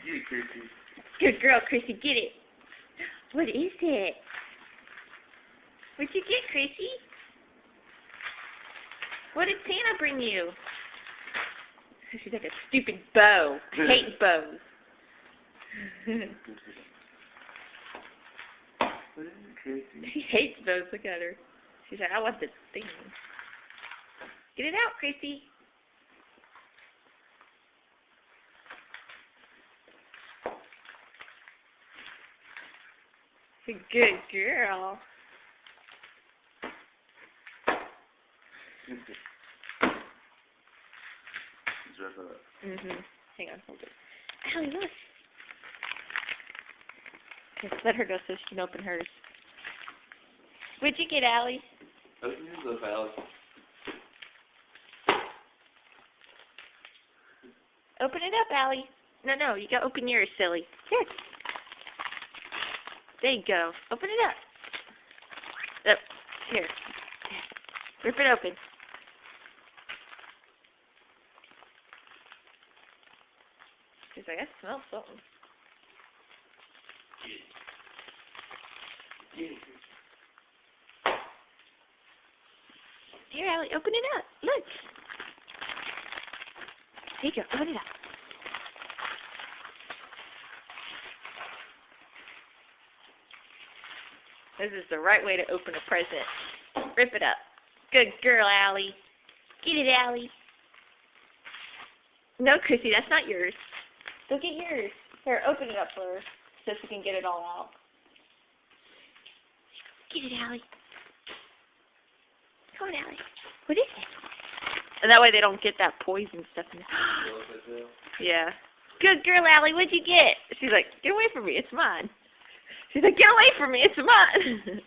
Get it, Chrissy. Good girl, Chrissy, get it. What is it? What'd you get, Chrissy? What did Santa bring you? She's like a stupid bow. I hate bows. What is it, Chrissy? She hates bows. Look at her. She's like, I want this thing. Get it out, Chrissy. Good girl. Hang on, hold it. Allie, look. Okay, let her go so she can open hers. What'd you get, Allie? Open yours up, Allie. Open it up, Allie. No, you gotta open yours, silly. Here. There you go. Open it up. Up. Here. Rip it open. She's like, I smell something. Here, Allie, open it up. Look. There you go. Open it up. This is the right way to open a present. Rip it up. Good girl, Allie. Get it, Allie. No, Chrissy, that's not yours. Go get yours. Here, open it up for her so she can get it all out. Get it, Allie. Come on, Allie. What is it? And that way they don't get that poison stuff in there. Yeah. Good girl, Allie. What'd you get? She's like, get away from me. It's mine. She's like, get away from me. It's mine.